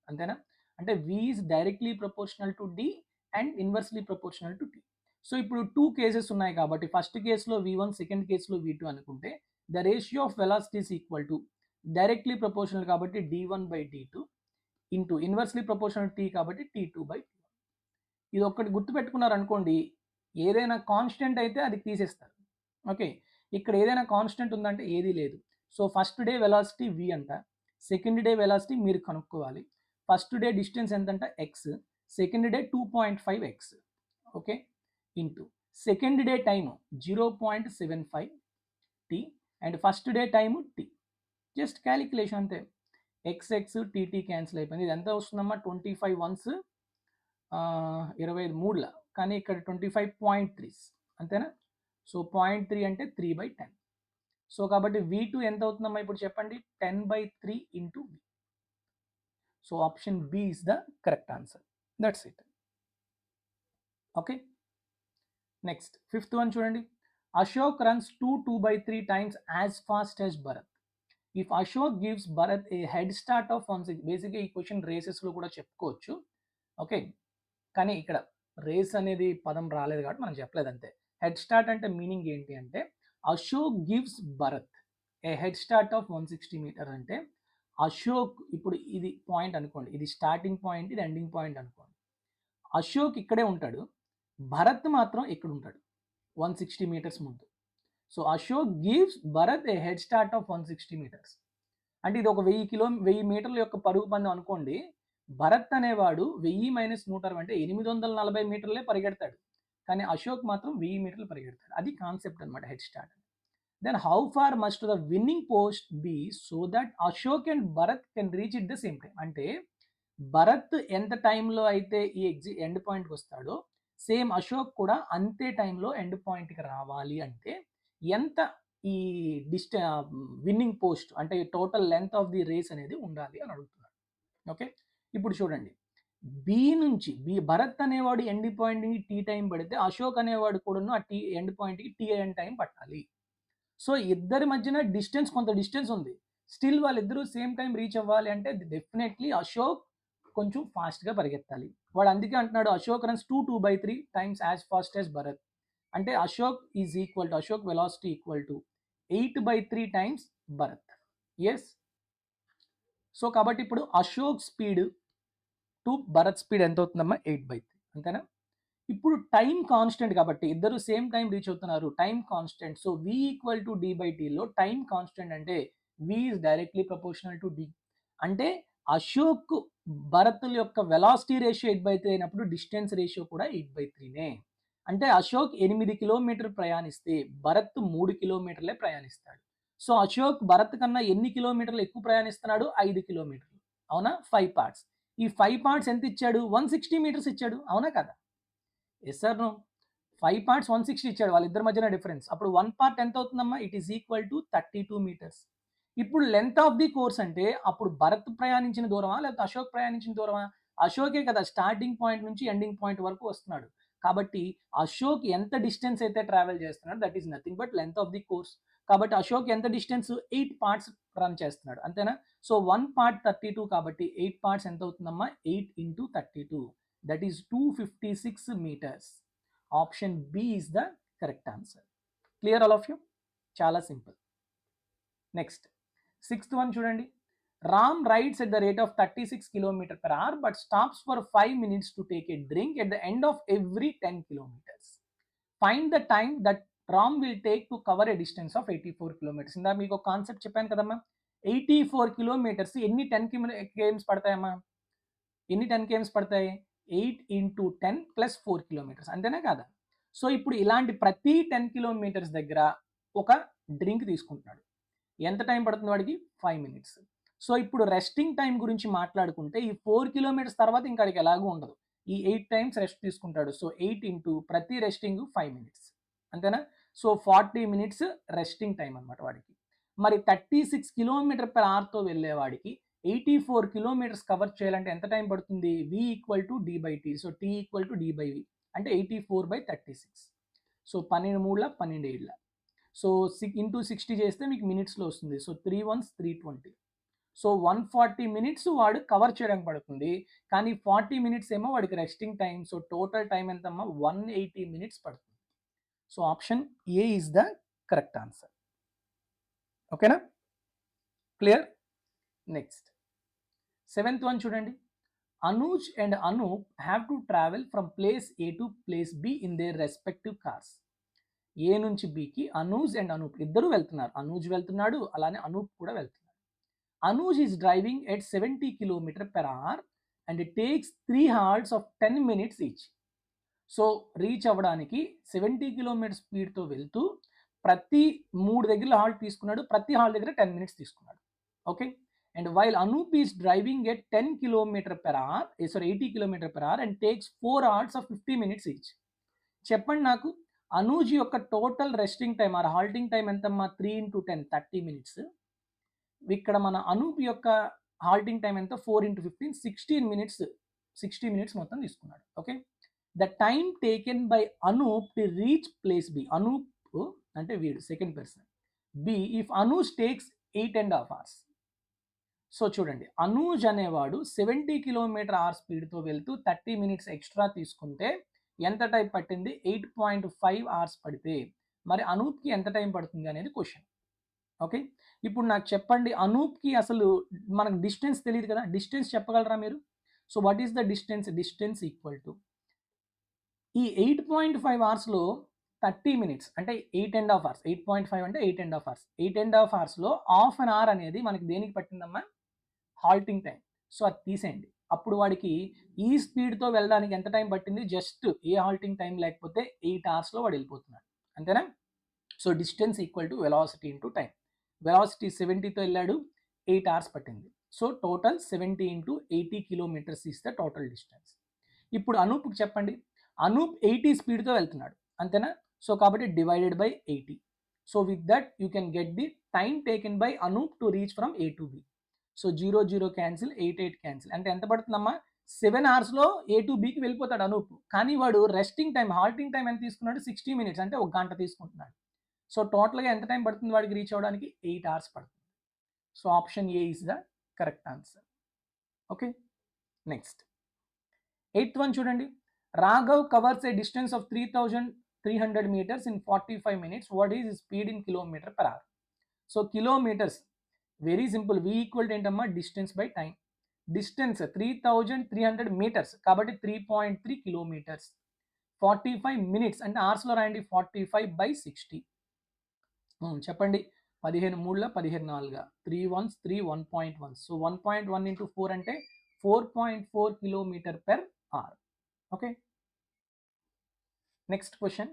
అంతేనా. అంటే v is directly proportional to d and inversely proportional to t. So ఇప్పుడు 2 కేసెస్ ఉన్నాయి కాబట్టి ఫస్ట్ కేసులో v1, సెకండ్ కేసులో v2 అనుకుంటే the ratio of velocities equal to directly proportional కాబట్టి d1/d2 into inversely proportional t కాబట్టి t2/t1. ఇది ఒక్కటి గుర్తుపెట్టుకున్నారు అనుకోండి, ఏదైనా కాన్స్టెంట్ అయితే అది తీసేస్తారు, ఓకే. ఇక్కడ ఏదైనా కాన్స్టెంట్ ఉందంటే ఏదీ లేదు. So first day velocity v అంట, సెకండ్ డే వెలాసిటీ మీరు కనుక్కోవాలి. ఫస్ట్ డే డిస్టెన్స్ ఎంతంట x, second day 2.5x, okay, into second day time 0.75 t and first day time t. Just calculation అంతే, xx tt క్యాన్సిల్ అయిపోయింది. ఇది ఎంత వస్తుందమ్మా, 25 1s 23, కానీ ఇక్కడ 25.3, అంతేనా. సో 0.3 అంటే 3/10. సో కాబట్టి v2 ఎంత అవుతుందమ్మా ఇప్పుడు చెప్పండి, 10/3 into v. So option B is the correct answer, that's it, okay. Next 5th one చూడండి. Ashok runs 2/3 times as fast as Bharat. If Ashok gives Bharat a head start of 160. బేసిక్గా ఈ క్వశ్చన్ రేసెస్లో కూడా చెప్పుకోవచ్చు. ఓకే, కానీ ఇక్కడ రేస్ అనేది పదం రాలేదు కాబట్టి మనం చెప్పలేదు అంతే. హెడ్ స్టార్ట్ అంటే మీనింగ్ ఏంటి అంటే Ashok gives Bharat a head start of 160 metre అంటే అశోక్, ఇప్పుడు ఇది పాయింట్ అనుకోండి, ఇది స్టార్టింగ్ పాయింట్, ఇది ఎండింగ్ పాయింట్ అనుకోండి. అశోక్ ఇక్కడే ఉంటాడు, భరత్ మాత్రం ఇక్కడ ఉంటాడు 160 మీటర్స్ ముందు. So Ashok gives Bharat a head start of 160 metres. అంటే ఇది ఒక 1000 మీటర్ల యొక్క పరుగు పందెం అనుకోండి. భరత్ అనేవాడు 1000 - 160 అంటే 840 మీటర్లే పరిగెడతాడు, కానీ అశోక్ మాత్రం 1000 మీటర్లు పరిగెడతాడు. అది కాన్సెప్ట్ అనమాట head start. Then how far must the winning post be so that Ashok and Bharat can reach it the same time. అంటే భరత్ ఎంత టైంలో అయితే ఈ ఎండ్ పాయింట్కి వస్తాడో సేమ్ అశోక్ కూడా అంతే టైంలో ఎండ్ పాయింట్కి రావాలి. అంటే ఎంత ఈ విన్నింగ్ పోస్ట్ అంటే total length of the race అనేది ఉండాలి అని అడుగుతున్నాడు. ఓకే, ఇప్పుడు చూడండి, భరత్ అనేవాడు ఎండ్ పాయింట్కి టీ టైం పడితే అశోక్ అనేవాడు కూడా ఆ ఎండ్ పాయింట్కి టీఎన్ టైం పట్టాలి. సో ఇద్దరి మధ్యన కొంత డిస్టెన్స్ ఉంది. స్టిల్ వాళ్ళిద్దరూ సేమ్ టైం రీచ్ అవ్వాలి అంటే డెఫినెట్లీ అశోక్ కొంచెం ఫాస్ట్గా పరిగెత్తాలి. వాడు అందుకే అంటున్నాడు Ashok runs 2/3 times as fast as Bharat. అంటే Ashok velocity equal to 8/3 times Bharat. Yes, so కాబట్టి ఇప్పుడు Ashok speed to Bharat speed ఎంత అవుతుందమ్మా? 8/3, అంతేనా? ఇప్పుడు టైం కాన్స్టెంట్ కాబట్టి ఇద్దరు సేమ్ టైం రీచ్ అవుతున్నారు, టైం కాన్స్టెంట్. సో v = d/tలో టైం కాన్స్టెంట్ అంటే v is directly proportional to d. అంటే అశోక్ భరత్ యొక్క వెలాసిటీ రేషియో 8/3 అయినప్పుడు డిస్టెన్స్ రేషియో కూడా 8/3నే. అంటే అశోక్ 8 కిలోమీటర్ ప్రయాణిస్తే భరత్ 3 కిలోమీటర్లే ప్రయాణిస్తాడు. సో అశోక్ భరత్ కన్నా ఎన్ని కిలోమీటర్లు ఎక్కువ ప్రయాణిస్తున్నాడు? 5 కిలోమీటర్లు. అవునా? 5 parts. ఈ 5 parts ఎంత ఇచ్చాడు? 160 మీటర్స్ ఇచ్చాడు. అవునా కదా? Yes sir no? 5 parts 160 ఇచ్చాడు, వాళ్ళిద్దరి మధ్యన డిఫరెన్స్. అప్పుడు 1 part ఎంత అవుతుందమ్మా? It is equal to 32 metres. ఇప్పుడు లెంత్ ఆఫ్ ది కోర్స్ అంటే అప్పుడు భరత్ ప్రయాణించిన దూరమా లేకపోతే అశోక్ ప్రయాణించిన దూరమా? అశోకే కదా స్టార్టింగ్ పాయింట్ నుంచి ఎండింగ్ పాయింట్ వరకు వస్తున్నాడు. కాబట్టి అశోక్ ఎంత డిస్టెన్స్ అయితే ట్రావెల్ చేస్తున్నాడు that is nothing but length of the course. కాబట్టి అశోక్ ఎంత డిస్టెన్స్? 8 parts రన్ చేస్తున్నాడు, అంతేనా? సో 1 part 32 కాబట్టి 8 parts ఎంత అవుతుందమ్మా? 8 × 32, that is 256 meters. Option B is the correct answer. Clear all of you? చాలా సింపుల్. నెక్స్ట్ 6th వన్ చూడండి. Ram rides at the rate of 36 km/h but stops for 5 minutes to take a drink at the end of every 10 kilometers. Find the time that Ram will take to cover a distance of 84 kilometers. ఇందా మీకు ఒక కాన్సెప్ట్ చెప్పాను కదమ్మా, 84 kilometers ఎన్ని 10 km పడతాయమ్మా? ఎన్ని 10 km పడతాయి? 8 × 10 + 4 kilometers, అంతేనా కాదా? సో ఇప్పుడు ఇలాంటి ప్రతి 10 kilometers దగ్గర ఒక డ్రింక్ తీసుకుంటున్నాడు. ఎంత టైం పడుతుంది వాడికి? 5 minutes. సో ఇప్పుడు రెస్టింగ్ టైం గురించి మాట్లాడుకుంటే ఈ 4 kilometers తర్వాత ఇంకా అడిగి ఎలాగూ ఉండదు, ఈ 8 times రెస్ట్ తీసుకుంటాడు. సో 8 × ప్రతి రెస్టింగ్ 5 minutes, అంతేనా? సో 40 minutes రెస్టింగ్ టైం అనమాట వాడికి. మరి 36 km/hతో వెళ్ళేవాడికి 84 kilometers కవర్ చేయాలంటే ఎంత టైం పడుతుంది? v = d/t. So t = d/v అంటే 84/36. సో 12 3 12 7. సో ఇంటూ 60 చేస్తే మీకు మినిట్స్లో వస్తుంది. సో 3 1s 320. సో 140 minutes వాడు కవర్ చేయడానికి పడుతుంది, కానీ 40 minutes ఏమో వాడికి resting time. So total time ఎంతమ్మా? 180 minutes పడుతుంది. So option A is the correct answer. ఓకేనా? క్లియర్? నెక్స్ట్ 7th వన్ చూడండి. Anuj and Anup have to travel from place A to place B in their respective cars. A నుంచి బికి అనూజ్ అండ్ అనూప్ ఇద్దరు వెళ్తున్నారు. అనూజ్ వెళ్తున్నాడు, అలానే అనూప్ కూడా వెళ్తున్నాడు. Anuj is driving at 70 km/h and it takes 3 hours of 10 minutes each. So reach అవ్వడానికి 70 km స్పీడ్తో వెళ్తూ ప్రతి 3 దగ్గర హాల్ట్ తీసుకున్నాడు, ప్రతి హాల్ట్ దగ్గర 10 minutes తీసుకున్నాడు. Okay, and while Anoop is driving at 10 km/h 80 km/h and takes 4 hours of 50 minutes each. చెప్పండి నాకు, అనూజ్ యొక్క total resting time or halting time ఎంతమ్మా? 3 × 10 30 minutes. ఇక్కడ మన అనూప్ యొక్క హాల్టింగ్ టైం ఎంత? 4 × 15 16 minutes. 60 minutes మొత్తం తీసుకున్నాడు. Okay, the time taken by Anoop to reach place B. Anoop అంటే వీడు second person. B if Anuj takes 8.5 hours. So చూడండి, అనూజ్ అనేవాడు 70 km/h స్పీడ్తో వెళ్తూ 30 minutes ఎక్స్ట్రా తీసుకుంటే ఎంత టైం పట్టింది? 8.5 hours పడితే మరి అనూప్కి ఎంత టైం పడుతుంది అనేది క్వశ్చన్. ఓకే, ఇప్పుడు నాకు చెప్పండి, అనూప్కి అసలు మనకు డిస్టెన్స్ తెలియదు కదా, డిస్టెన్స్ చెప్పగలరా మీరు? So what is the distance? Distance equal to ఈ 8.5 అవర్స్లో 30 minutes అంటే 8.5 hours. 8.5 అంటే 8.5 hours. 8.5 hoursలో హాఫ్ అన్ అవర్ అనేది మనకి దేనికి పట్టిందమ్మా? Halting time. సో అది తీసేయండి. అప్పుడు వాడికి ఈ స్పీడ్తో వెళ్ళడానికి ఎంత టైం పట్టింది? జస్ట్ ఏ హాల్టింగ్ టైం లేకపోతే 8 hours వాడు వెళ్ళిపోతున్నాడు, అంతేనా? So distance equal to velocity into time. Velocity 70తో వెళ్ళాడు, 8 hours పట్టింది. So total 70 into 80 kilometers is the total distance. ఇప్పుడు అనూప్కి చెప్పండి, అనూప్ 80 స్పీడ్తో వెళ్తున్నాడు, అంతేనా? సో కాబట్టి divided by 80. So with that you can get the time taken by Anoop to reach from A to B. So 0 0 cancel, 8 8 cancel. అంటే ఎంత పడుతుందమ్మా? 7 hours A to Bకి వెళ్ళిపోతాడు అనూప్. కానీ వాడు రెస్టింగ్ టైం, హాల్టింగ్ టైం ఎంత తీసుకున్నాడు? 60 minutes, అంటే 1 గంట తీసుకుంటున్నాడు. సో టోటల్గా ఎంత టైం పడుతుంది వాడికి రీచ్ అవ్వడానికి? 8 hours పడుతుంది. So option A is the correct answer. Okay, next 8th one చూడండి. Raghav covers a distance of 3,300 meters in 45 minutes. What is his speed in km/h? So kilometers, very simple. V equal to ఏంటమ్మా? Distance by time. Distance 3,300 meters కాబట్టి 3.3 kilometers. 45 minutes అంటే అవర్స్లో రాయండి. 45/60. చెప్పండి, 15 3 15 4 3 1s 3 1.1. సో 1.1 into 4 అంటే 4.4 km/h. Okay, next question.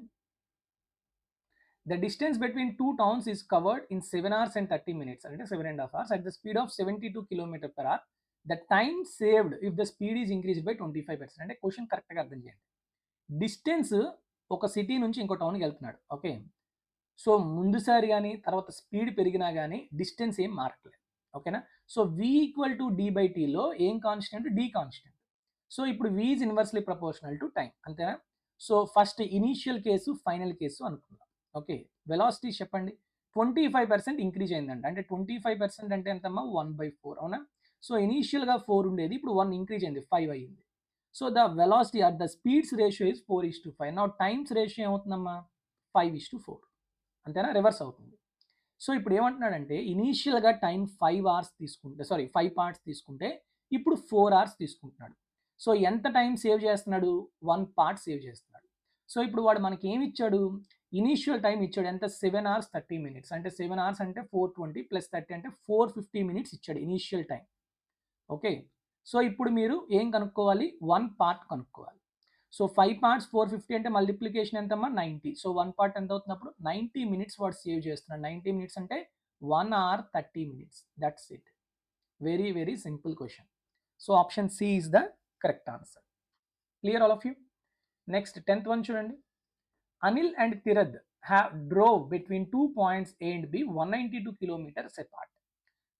The distance between two towns is covered in 7 hours and 30 minutes, అంటే 7.5 hours at the speed of 72 km/h. The time saved if the speed is increased by 25%. అంటే క్వశ్చన్ కరెక్ట్గా అర్థం చేయండి. డిస్టెన్స్ ఒక సిటీ నుంచి ఇంకో టౌన్కి వెళ్తున్నాడు, ఓకే. సో ముందుసారి కానీ తర్వాత స్పీడ్ పెరిగినా కానీ డిస్టెన్స్ ఏం మారట్లేదు, ఓకేనా. సో V ఈక్వల్ టు D/Tలో ఏం కాన్స్టెంట్? D constant. సో ఇప్పుడు V is inversely proportional to time, అంతేనా. So first initial case, final case అనుకుందాం. ఓకే, వెలాసిటీ చెప్పండి. 25% ఇంక్రీజ్ అయిందంట, అంటే 25% అంటే ఎంతమ్మా? 1/4, అవునా. సో ఇనీషియల్గా 4 ఉండేది, ఇప్పుడు 1 ఇంక్రీజ్ అయింది, 5 అయ్యింది. So the velocity at the speeds ratio is 4:5. నా టైమ్స్ రేషియో ఏమవుతుందమ్మా? 5:4, అంతేనా, రివర్స్ అవుతుంది. సో ఇప్పుడు ఏమంటున్నాడంటే ఇనీషియల్గా టైం 5 hours తీసుకుంటే, 5 parts తీసుకుంటే ఇప్పుడు 4 hours తీసుకుంటున్నాడు. సో ఎంత టైం సేవ్ చేస్తున్నాడు? 1 part సేవ్ చేస్తున్నాడు. సో ఇప్పుడు వాడు మనకి ఏమి ఇచ్చాడు? ఇనీషియల్ టైం ఇచ్చాడు, ఎంత? 7 hours 30 minutes. అంటే 7 hours అంటే 420 + 30 అంటే 450 minutes ఇచ్చాడు ఇనీషియల్ టైం, ఓకే. సో ఇప్పుడు మీరు ఏం కనుక్కోవాలి? 1 part కనుక్కోవాలి. సో 5 parts 450 అంటే మల్టిప్లికేషన్ ఎంతమ్మా? 90. సో 1 part ఎంత అవుతున్నప్పుడు? 90 minutes వాడు సేవ్ చేస్తున్నాడు. 90 minutes అంటే 1 hour 30 minutes. That's it. Very very simple question. So option C is the correct answer. Clear all of you? Next 10th one చూడండి. Anil and Tirad drove between 2 points A and B 192 kilometers apart.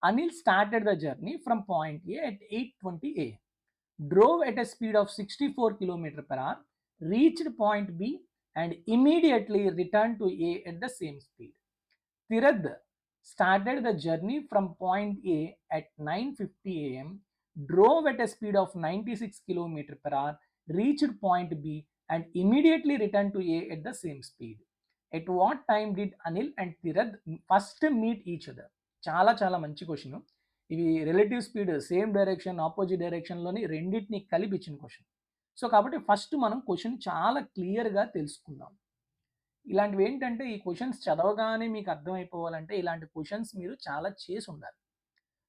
Anil started the journey from point A at 8:20 a.m. drove at a speed of 64 km/h, reached point B and immediately returned to A at the same speed. Tirad started the journey from point A at 9:50 a.m, drove at a speed of 96 km/h, reached point B and immediately returned to A at the same speed. At what time did Anil and Tirad first meet each other? చాలా చాలా మంచి క్వశ్చన్. ఇవి relative speed, same direction, opposite డైరెక్షన్లోని రెండింటిని కలిపి ఇచ్చిన క్వశ్చన్. సో కాబట్టి ఫస్ట్ మనం క్వశ్చన్ చాలా క్లియర్గా తెలుసుకుందాం. ఇలాంటివి ఏంటంటే ఈ క్వశ్చన్స్ చదవగానే మీకు అర్థమైపోవాలంటే ఇలాంటి క్వశ్చన్స్ మీరు చాలా చేసి ఉండాలి.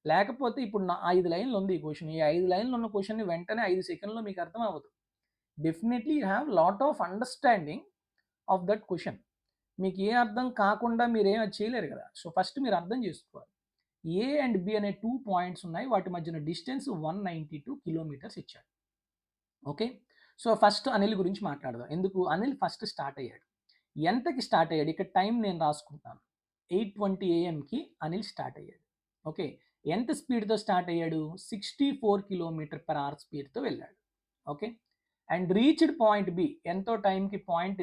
లేకపోతే ఇప్పుడు నా 5 లైన్లు ఉంది ఈ క్వశ్చన్, ఈ 5 లైన్లు ఉన్న క్వశ్చన్ని వెంటనే 5 సెకండ్లో మీకు అర్థం అవ్వదు. Definitely you have lot of understanding of that question. మీకు ఏ అర్థం కాకుండా మీరేం అది చేయలేరు కదా. సో ఫస్ట్ మీరు అర్థం చేసుకోవాలి. ఏ అండ్ బి అనే 2 points ఉన్నాయి, వాటి మధ్యన డిస్టెన్స్ 192 kilometers ఇచ్చాడు, ఓకే. సో ఫస్ట్ అనిల్ గురించి మాట్లాడదాం. ఎందుకు? అనిల్ ఫస్ట్ స్టార్ట్ అయ్యాడు. ఎంతకి స్టార్ట్ అయ్యాడు? ఇక్కడ టైం నేను రాసుకుంటాను. 8:20 a.m.కి అనిల్ స్టార్ట్ అయ్యాడు, ఓకే. ఎంత స్పీడ్తో స్టార్ట్ అయ్యాడు? 64 km/h స్పీడ్తో వెళ్ళాడు, okay. And reached point B, ఎంతో టైంకి పాయింట్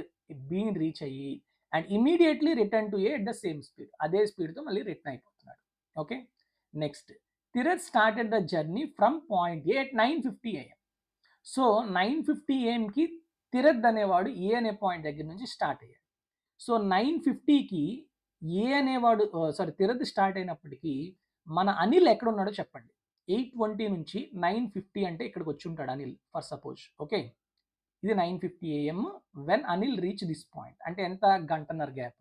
బిని రీచ్ అయ్యి and immediately return to A at the same speed, అదే స్పీడ్తో మళ్ళీ రిటర్న్ అయిపోతున్నాడు. Okay, next Tirath started the journey from point A at 9:50 AM. So 9:50 AMకి తిరత్ అనేవాడు ఏ అనే పాయింట్ దగ్గర నుంచి స్టార్ట్ అయ్యాడు. సో 9:50కి ఏ అనేవాడు తిరత్ స్టార్ట్ అయినప్పటికీ మన అనిల్ ఎక్కడ ఉన్నాడో చెప్పండి. 8:20 నుంచి 9:50 అంటే ఇక్కడికి వచ్చి ఉంటాడు అనిల్ ఫర్ సపోజ్. ఓకే, ఇది 9:50 AM when Anil reach this point. అంటే ఎంత, గంటన్నర గ్యాప్.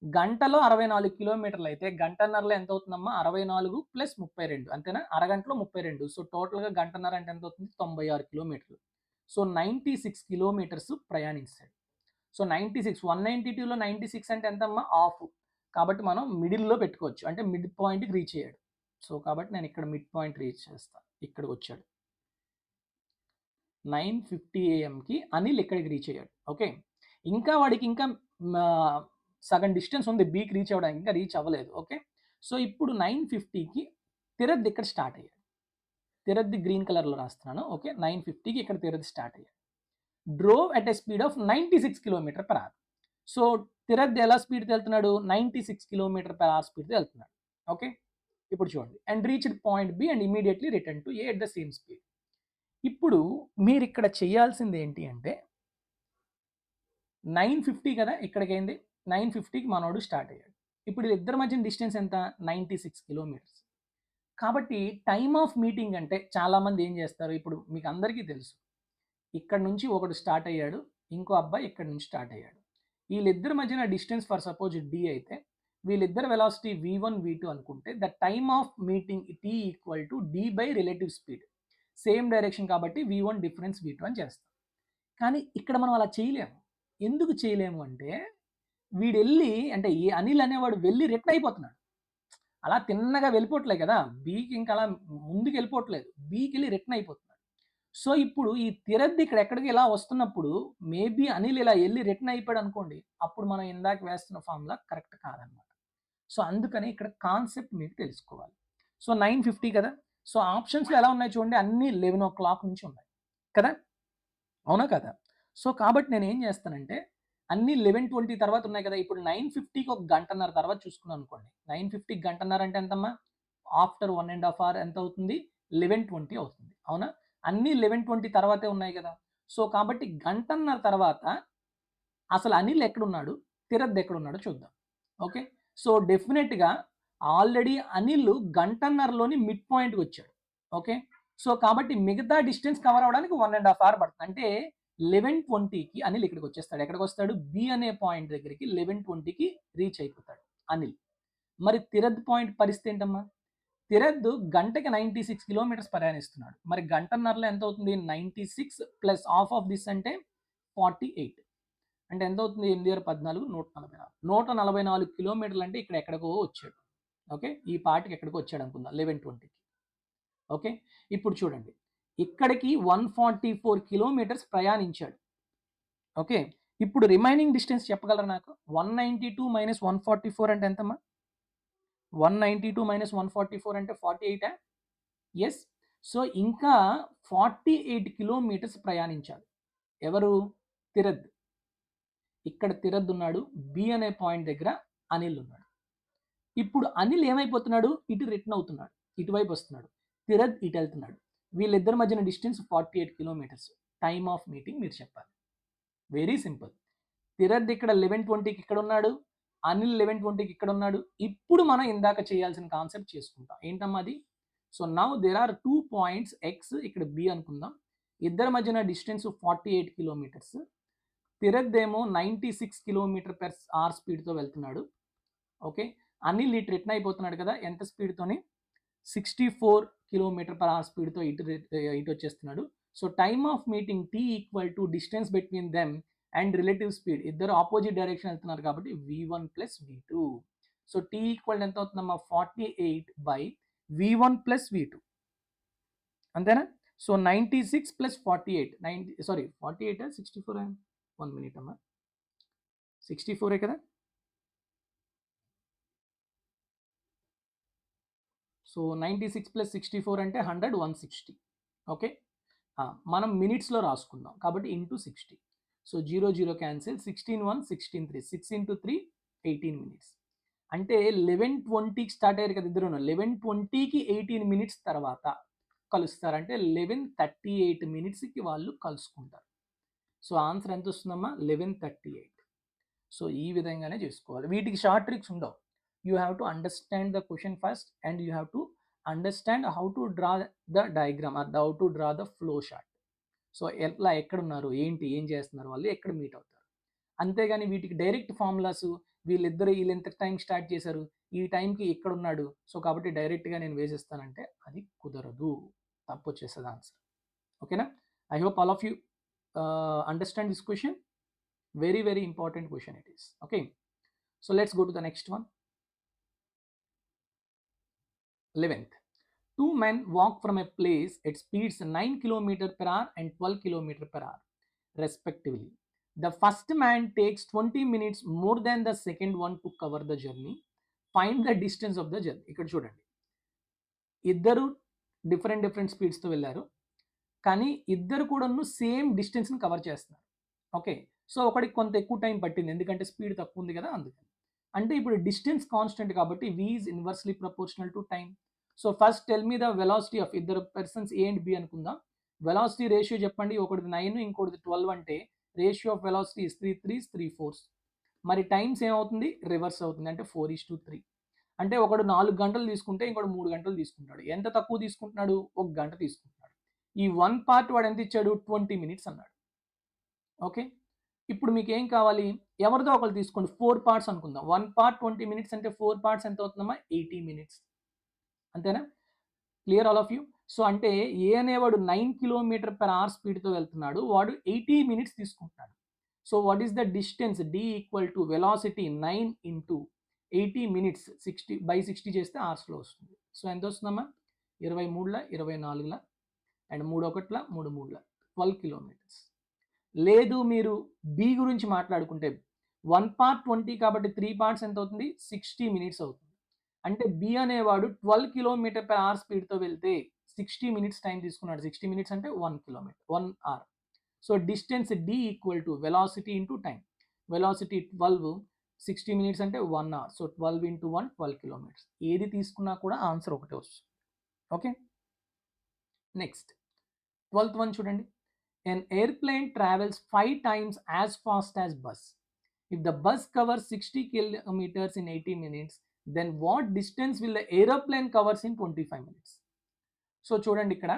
గంటలో 64 కిలోమీటర్లు అయితే గంటన్నరలో ఎంత అవుతుందమ్మా, 64 + 32 అంతేనా, అరగంటలో 32. సో టోటల్గా గంటన్నర అంటే ఎంత అవుతుంది, 96 కిలోమీటర్లు. సో 96 కిలోమీటర్స్ ప్రయాణిస్తాడు. సో 96, 192లో 96 అంటే ఎంతమ్మా, హాఫ్. కాబట్టి మనం మిడిల్లో పెట్టుకోవచ్చు, అంటే మిడ్ పాయింట్కి రీచ్ అయ్యాడు. సో కాబట్టి నేను ఇక్కడ మిడ్ పాయింట్ రీచ్ చేస్తాను, ఇక్కడికి వచ్చాడు. 9:50 AMకి అనిల్ ఇక్కడికి రీచ్ అయ్యాడు. ఓకే, ఇంకా వాడికి ఇంకా సగం డిస్టెన్స్ ఉంది బీకి రీచ్ అవ్వడానికి, ఇంకా రీచ్ అవ్వలేదు. ఓకే, సో ఇప్పుడు 9:50కి తిరత్ ఇక్కడ స్టార్ట్ అయ్యాడు. తిరత్ గ్రీన్ కలర్లో రాస్తున్నాను. ఓకే, 9:50కి ఇక్కడ తిరత్ స్టార్ట్ అయ్యాడు. Drove at a speed of 96 km/h. So Tirath ఎలా స్పీడ్తో వెళ్తున్నాడు, 96 km/h స్పీడ్తో వెళ్తున్నాడు. ఓకే, ఇప్పుడు చూడండి, and reached point B and immediately return to A at the same speed. ఇప్పుడు మీరు ఇక్కడ చేయాల్సింది ఏంటి అంటే 9:50 కదా ఇక్కడికి అయింది, 9:50కి మనోడు స్టార్ట్ అయ్యాడు. ఇప్పుడు ఇద్దరి మధ్య డిస్టెన్స్ ఎంత, 96 కిలోమీటర్స్. కాబట్టి టైమ్ ఆఫ్ మీటింగ్ అంటే చాలామంది ఏం చేస్తారు, ఇప్పుడు మీకు అందరికీ తెలుసు, ఇక్కడ నుంచి ఒకడు స్టార్ట్ అయ్యాడు, ఇంకో అబ్బాయి ఇక్కడ నుంచి స్టార్ట్ అయ్యాడు. వీళ్ళిద్దరి మధ్యన డిస్టెన్స్ ఫర్ సపోజ్ డి అయితే వీళ్ళిద్దరు వెలాసిటీ v1 v2 అనుకుంటే the time of meeting t equal to d by relative speed. Same direction కాబట్టి v1 డిఫరెన్స్ v2 అని చేస్తాం. కానీ ఇక్కడ మనం అలా చేయలేము. ఎందుకు చేయలేము అంటే వీడు వెళ్ళి, అంటే ఈ అనిల్ అనేవాడు వెళ్ళి రిటర్న్ అయిపోతున్నాడు. అలా తిన్నగా వెళ్ళిపోవట్లేదు కదా, బీకి ఇంకా అలా ముందుకు వెళ్ళిపోవట్లేదు, బీకి వెళ్ళి రిటర్న్ అయిపోతున్నాడు. సో ఇప్పుడు ఈ తిరత్ ఇక్కడ ఎక్కడికి ఇలా వస్తున్నప్పుడు మేబీ అనిల్ ఇలా వెళ్ళి రిటర్న్ అయిపోయాడు అనుకోండి, అప్పుడు మనం ఇందాక వేస్తున్న ఫార్ములా కరెక్ట్ కాదనమాట. సో అందుకని ఇక్కడ కాన్సెప్ట్ మీకు తెలుసుకోవాలి. సో 9:50 కదా, సో ఆప్షన్స్లో ఎలా ఉన్నాయి చూడండి, అన్నీ 11 o'clock నుంచి ఉన్నాయి కదా, అవునా కదా. సో కాబట్టి నేను ఏం చేస్తానంటే అన్ని 11:20 తర్వాత ఉన్నాయి కదా, ఇప్పుడు 9:50కి ఒక గంటన్నర తర్వాత చూసుకున్నాను అనుకోండి. 9:50కి గంటన్నర అంటే ఎంతమ్మా, ఆఫ్టర్ 1.5 hour ఎంత అవుతుంది, 11:20 అవుతుంది, అవునా. అన్నీ 11:20 తర్వాతే ఉన్నాయి కదా. సో కాబట్టి గంటన్నర తర్వాత అసలు అనిల్ ఎక్కడున్నాడు, తిరత్ ఎక్కడున్నాడో చూద్దాం. ఓకే, సో డెఫినెట్గా ఆల్రెడీ అనిల్ గంటన్నరలోని మిడ్ పాయింట్కి వచ్చాడు. ఓకే, సో కాబట్టి మిగతా డిస్టెన్స్ కవర్ అవ్వడానికి 1.5 hour పడుతుంది. అంటే 11:20కి అనిల్ ఇక్కడికి వచ్చేస్తాడు. ఎక్కడికి వస్తాడు, బి అనే పాయింట్ దగ్గరికి 11:20కి రీచ్ అయిపోతాడు అనిల్. మరి తిరత్ పాయింట్ పరిస్థితి ఏంటమ్మా, తిరత్ గంటకి 96 kilometers ప్రయాణిస్తున్నాడు. మరి గంటన్నరలో ఎంత అవుతుంది, 96 ప్లస్ హాఫ్ ఆఫ్ దిస్ అంటే 48. అంటే ఎంత అవుతుంది, 8 14 144. 144 కిలోమీటర్లు అంటే ఇక్కడ ఎక్కడికో వచ్చాడు. ఓకే, ఈ పార్ట్కి ఎక్కడికో వచ్చాడు అనుకుందాం 11:20కి. ఓకే, ఇప్పుడు చూడండి, ఇక్కడికి 144 kilometers ప్రయాణించాడు. ఓకే, ఇప్పుడు రిమైనింగ్ డిస్టెన్స్ చెప్పగలరా నాకు, 192 - 144 అంటే ఎంతమ్మా, 192 - 144 అంటే 48. ఎస్, సో ఇంకా 48 kilometers ప్రయాణించాలి. ఎవరు, తిరత్. ఇక్కడ తిరత్ ఉన్నాడు, బి అనే పాయింట్ దగ్గర అనిల్ ఉన్నాడు. ఇప్పుడు అనిల్ ఏమైపోతున్నాడు, ఇటు రిటర్న్ అవుతున్నాడు, ఇటువైపు వస్తున్నాడు, తిరత్ ఇటు వెళ్తున్నాడు. వీళ్ళిద్దరి మధ్యన distance 48 kilometers. Time of meeting మీరు చెప్పాలి. Very simple. తిరత్ ఇక్కడ 11:20కి ఇక్కడ ఉన్నాడు, అనిల్ 11:20కి ఇక్కడ ఉన్నాడు. ఇప్పుడు మనం ఇందాక చేయాల్సిన కాన్సెప్ట్ చేసుకుంటాం. ఏంటమ్మా అది, so now there are 2 points X, ఇక్కడ బి అనుకుందాం. ఇద్దరి మధ్యన డిస్టెన్స్ 48 kilometers. తిరత్ ఏమో 96 km/h స్పీడ్తో వెళ్తున్నాడు. ఓకే, అనిల్ ఇటు రిటర్న్ అయిపోతున్నాడు కదా, ఎంత స్పీడ్తోని, 64 km/h స్పీడ్తో ఇటు వచ్చేస్తున్నాడు. So time of meeting T equal to distance between them and relative speed. ఇద్దరు ఆపోజిట్ డైరెక్షన్ వెళ్తున్నారు కాబట్టి v1 + v2. So tea equal ఎంత అవుతుందమ్మా, 48 by v1 + v2, అంతేనా. సో 96 + 48, 48 64, 1 minute అమ్మా, 64 కదా. సో 96 + 64 అంటే 100, 160. ఓకే, మనం మినిట్స్లో రాసుకుందాం కాబట్టి into 60. So 0 0 cancel, 16 1 16 3, 6 into 3 18 minutes. అంటే 11:20కి స్టార్ట్ అయ్యారు కదా ఇద్దరు, 11:20కి 18 మినిట్స్ తర్వాత కలుస్తారు, అంటే 11:38 మినిట్స్కి వాళ్ళు కలుసుకుంటారు. సో ఆన్సర్ ఎంత వస్తుందమ్మా? 11:38. సో ఈ విధంగానే చేసుకోవాలి. వీటికి షార్ట్ ట్రిక్స్ ఉండవు. You have to understand the question first and you have to understand how to draw the diagram or how to draw the flow chart. So ఎట్లా, ఎక్కడున్నారు, ఏంటి, ఏం చేస్తున్నారు, వాళ్ళు ఎక్కడ మీట్ అవుతారు. అంతేగాని వీటికి డైరెక్ట్ ఫార్ములాస్, వీళ్ళు ఎంత టైం స్టార్ట్ చేశారు, ఈ టైంకి ఇక్కడ ఉన్నాడు, సో కాబట్టి డైరెక్ట్గా నేను వేసేస్తానంటే అది కుదరదు, తప్పు వచ్చేస్తుంది ఆన్సర్. ఓకేనా? I hope all of you understand this question. Very, very important question it is. Okay, so let's go to the next one. 11th, two men walk from a place at speeds 9 km per hour and 12 km per hour respectively. The first man takes 20 minutes more than the second one to cover the journey. Find the distance of the journey. ఇక్కడ చూడండి, ఇద్దరు డిఫరెంట్ స్పీడ్స్తో వెళ్ళారు, కానీ ఇద్దరు కూడా సేమ్ డిస్టెన్స్ని కవర్ చేస్తున్నారు. ఓకే, సో ఒకటికి కొంత ఎక్కువ టైం పట్టింది ఎందుకంటే స్పీడ్ తక్కువ ఉంది కదా, అందుకని. అంటే ఇప్పుడు డిస్టెన్స్ కాన్స్టెంట్ కాబట్టి v is inversely proportional to time. So first tell me the velocity of ఇద్దరు పర్సన్స్ ఏ అండ్ బి అనుకుందాం. వెలాసిటీ రేషియో చెప్పండి, ఒకటిది 9 ఇంకోటిది 12 అంటే రేషియో ఆఫ్ వెలాసిటీ ఇస్ 3 3 3 4. మరి టైమ్స్ ఏమవుతుంది? రివర్స్ అవుతుంది, అంటే 4:3. అంటే ఒకడు 4 గంటలు తీసుకుంటే ఇంకోటి 3 గంటలు తీసుకుంటాడు. ఎంత తక్కువ తీసుకుంటున్నాడు? 1 గంట తీసుకుంటున్నాడు. ఈ వన్ పార్ట్ వాడు ఎంత ఇచ్చాడు? 20 మినిట్స్ అన్నాడు. ఓకే, ఇప్పుడు మీకు ఏం కావాలి? ఎవరిదో ఒకరు తీసుకోండి, 4 పార్ట్స్ అనుకుందాం. 1 పార్ట్ 20 మినిట్స్ అంటే 4 పార్ట్స్ ఎంత అవుతుందమ్మా? 80 మినిట్స్. అంతేనా? Clear all of you? So అంటే ఏ అనేవాడు 9 km/h స్పీడ్తో వెళ్తున్నాడు, వాడు 80 మినిట్స్ తీసుకుంటున్నాడు. So what is the distance? d equal to velocity 9 into 80 minutes 60/60 చేస్తే అవర్స్లో వస్తుంది. సో ఎంత వస్తుందమ్మా? 23 24 అండ్ 3 1 3 3 12 కిలోమీటర్స్. లేదు మీరు బి గురించి మాట్లాడుకుంటే 1 పార్ట్ 20 కాబట్టి 3 పార్ట్స్ ఎంత అవుతుంది? 60 మినిట్స్ అవుతుంది. అంటే బి అనేవాడు 12 km/h స్పీడ్తో వెళ్తే 60 మినిట్స్ టైం తీసుకున్నాడు. 60 మినిట్స్ అంటే 1 kilometre 1 hour. So distance d equal to velocity into time. Velocity 12, 60 minutes అంటే 1 అవర్. So 12 into 1 12 kilometres. ఏది తీసుకున్నా కూడా ఆన్సర్ ఒకటే వస్తుంది. ఓకే, నెక్స్ట్ 12th వన్ చూడండి. An airplane travels 5 times as fast as bus. If the bus covers 60 kilometers in 80 minutes, then what distance will the aeroplane covers in 25 minutes? So చూడండి ఇక్కడ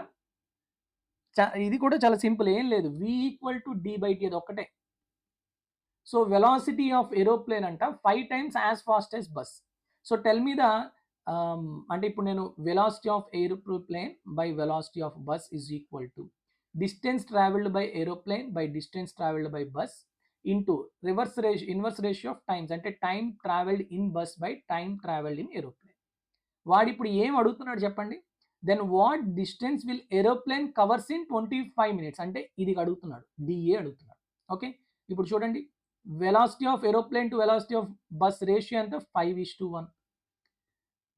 ఇది కూడా చాలా సింపుల్, ఏం లేదు, v ఈక్వల్ టు d/t, అది ఒక్కటే. సో వెలాసిటీ ఆఫ్ ఏరోప్లేన్ అంట 5 times as fast as bus. So tell మీద అంటే ఇప్పుడు నేను velocity of aeroplane by velocity of bus is equal to distance traveled by aeroplane by distance traveled by bus into inverse ratio of times, అంటే time traveled in bus by time traveled in aeroplane. వాడు ఇప్పుడు ఏం అడుగుతున్నాడు చెప్పండి? Then what distance will aeroplane covers in 25 minutes, అంటే ఇది అడుగుతున్నాడు, డిఏ అడుగుతున్నాడు. ఓకే, ఇప్పుడు చూడండి, velocity of aeroplane to velocity of bus ratio ఎంత? 5:1.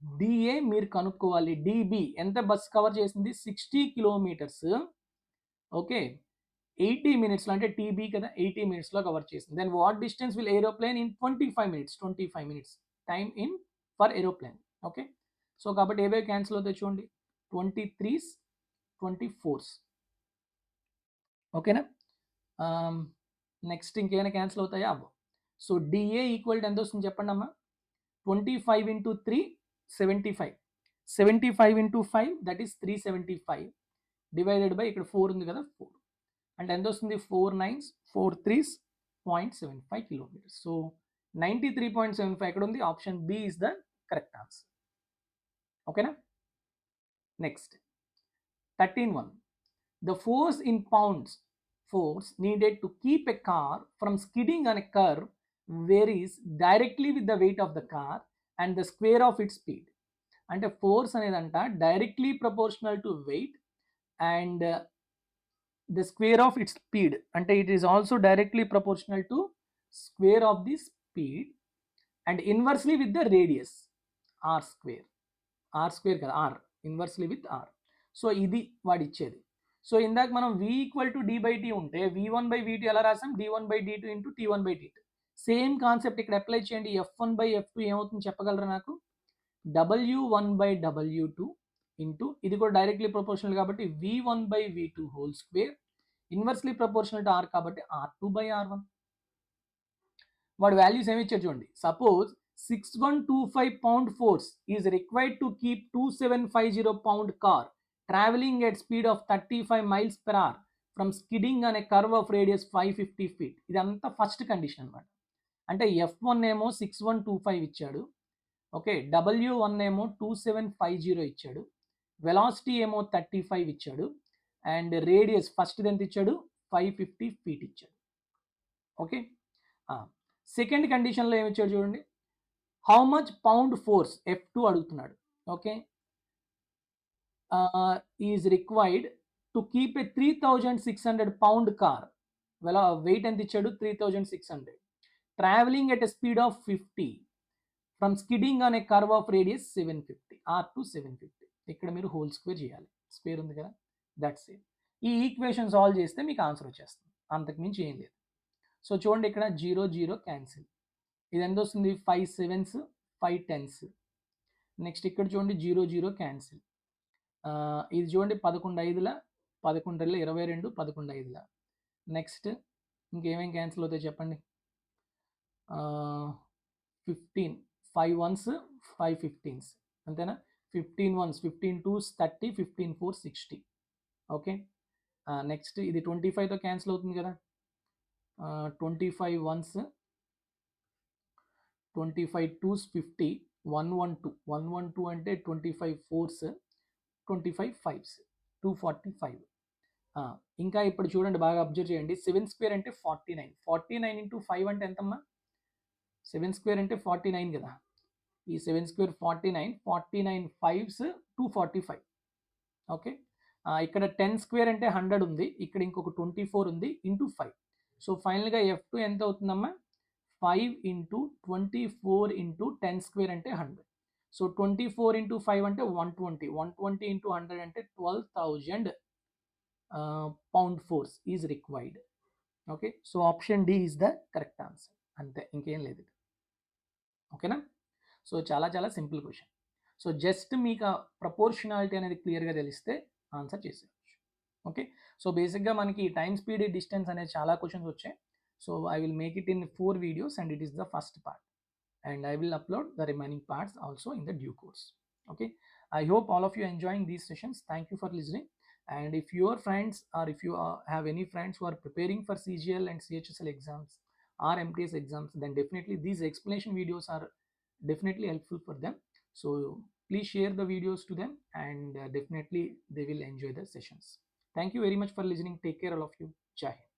డిఏ మీరు కనుక్కోవాలి. డిబి ఎంత బస్ కవర్ చేసింది? 60 కిలోమీటర్స్. ఓకే, 80 మినిట్స్లో, అంటే టీబీ కదా, 80 మినిట్స్లో కవర్ చేసింది. Then what distance will aeroplane in 25 minutes? 25 minutes time in for aeroplane. Okay, so కాబట్టి ఏవే క్యాన్సిల్ అవుతాయి చూడండి, 23s 24s. ఓకేనా? నెక్స్ట్ ఇంకేమైనా క్యాన్సిల్ అవుతాయా? అవ్వ. సో డిఏ ఈక్వల్ టు ఎంత వస్తుంది చెప్పండి అమ్మా? 25 into 3 75. 75 into 5 that is 375 divided by ఇక్కడ 4 ఉంది కదా, 4 అంటే ఎంత వస్తుంది? 4 9s 4 3s 0.75 కిలోమీటర్స్. సో 93.75 ఎక్కడ ఉంది? Option B is the correct answer. ఓకేనా? Next 13 The force in pounds force needed to keep a car from skidding on a curve varies directly with the weight of the car and the square of its speed. అంటే ఫోర్స్ అనేదంట directly proportional to weight and the square of its speed, అంటే it is also directly proportional to square of the speed and inversely with the radius r square కదా, r inversely with r. సో ఇది వాడు ఇచ్చేది. సో ఇందాక మనం v equal to d by T ఉంటే v1 బై v2 ఎలా రాసాం d1 by d2 into t1 by t2. Same concept ఇక్కడ అప్లై చేయండి. f1 బై f2 ఏమవుతుంది చెప్పగలరా నాకు? w1 బై w2 ఇంటూ ఇది కూడా డైరెక్ట్లీ ప్రపోర్షనల్ కాబట్టి v1 by v2 whole square inversely proportional to r కాబట్టి r2 బై r1. వాడు వాల్యూస్ ఏమి ఇచ్చారు చూడండి. Suppose 6125 pound force is required to keep 2750 pound car traveling at speed of 35 miles per hour from skidding on a curve of radius 550 feet. ఇదంతా ఫస్ట్ కండిషన్ అనమాట. అంటే F1 ఏమో 6125 ఇచ్చాడు, ఓకే, W1 ఏమో 2750 ఇచ్చాడు, వెలాసిటీ ఏమో 35 ఇచ్చాడు, అండ్ రేడియస్ ఫస్ట్ ఎంత ఇచ్చాడు 550 feet ఇచ్చాడు. ఓకే, సెకండ్ కండిషన్లో ఏమి ఇచ్చాడు చూడండి, how much pound force F2 అడుగుతున్నాడు. Okay, is required to keep a 3600 pound car, weight ఎంత ఇచ్చాడు 3600, travelling at a speed of 50 from skidding on a curve of radius 750, R2 750. ఇక్కడ మీరు హోల్ స్క్వేర్ చేయాలి, స్క్వేర్ ఉంది కదా, దట్స్ ఇట్. ఈ ఈక్వేషన్ సాల్వ్ చేస్తే మీకు ఆన్సర్ వచ్చేస్తుంది, అంతకుమించి ఏం లేదు. సో చూడండి ఇక్కడ 0 0 క్యాన్సిల్, ఇది ఎంత వస్తుంది 5 7s 5 10s. నెక్స్ట్ ఇక్కడ చూడండి 0 0 క్యాన్సిల్, ఇది చూడండి 11 5ల 11 22 11 5ల. నెక్స్ట్ ఇంకేమేం క్యాన్సిల్ అవుతాయి చెప్పండి, 15 5 1s 5 15s అంతేనా, 15 1s 15 2s 30 15 4 60. ఓకే, నెక్స్ట్ ఇది 25తో క్యాన్సిల్ అవుతుంది కదా, 25 1s 25 2s 50 112 112 అంటే 25 4s 25 5s 245. ఇంకా ఇప్పుడు చూడండి బాగా అబ్జర్వ్ చేయండి, 7 స్క్వేర్ అంటే 49, 49 ఇంటూ 5 అంటే ఎంతమ్మా, 7 స్క్వేర్ అంటే 49 కదా, ఈ 7 స్క్వేర్ 49 49 5s 245. ఓకే, ఇక్కడ 10 స్క్వేర్ అంటే 100 ఉంది, ఇక్కడ ఇంకొక 24 ఉంది ఇంటూ 5. సో ఫైనల్గా F2 ఎంత అవుతుందమ్మా 5 ఇంటూ 24 ఇంటూ 10 స్క్వేర్ అంటే 100. సో 24 ఇంటూ 5 అంటే 120, 120 ఇంటూ 100 అంటే 12,000 pound force is required. Okay, so option D is the correct answer, అంతే, ఇంకేం లేదు. ఓకేనా, సో చాలా చాలా సింపుల్ క్వశ్చన్. సో జస్ట్ మీకు ప్రపోర్షనాలిటీ అనేది క్లియర్గా తెలిస్తే ఆన్సర్ చేసేయచ్చు. ఓకే, సో బేసిక్గా మనకి టైమ్ స్పీడ్ డిస్టెన్స్ అనేది చాలా క్వశ్చన్స్ వచ్చాయి. So I will make it in 4 videos and it is the first part, and I will upload the remaining parts also in the due course. Okay, I hope all of you are enjoying these sessions. Thank you for listening. And if your friends or if you have any friends who are preparing for CGL and CHSL exams or MTS exams, then definitely these explanation videos are definitely helpful for them. So please share the videos to them, and definitely they will enjoy the sessions. Thank you very much for listening. Take care all of you. Jai Hind.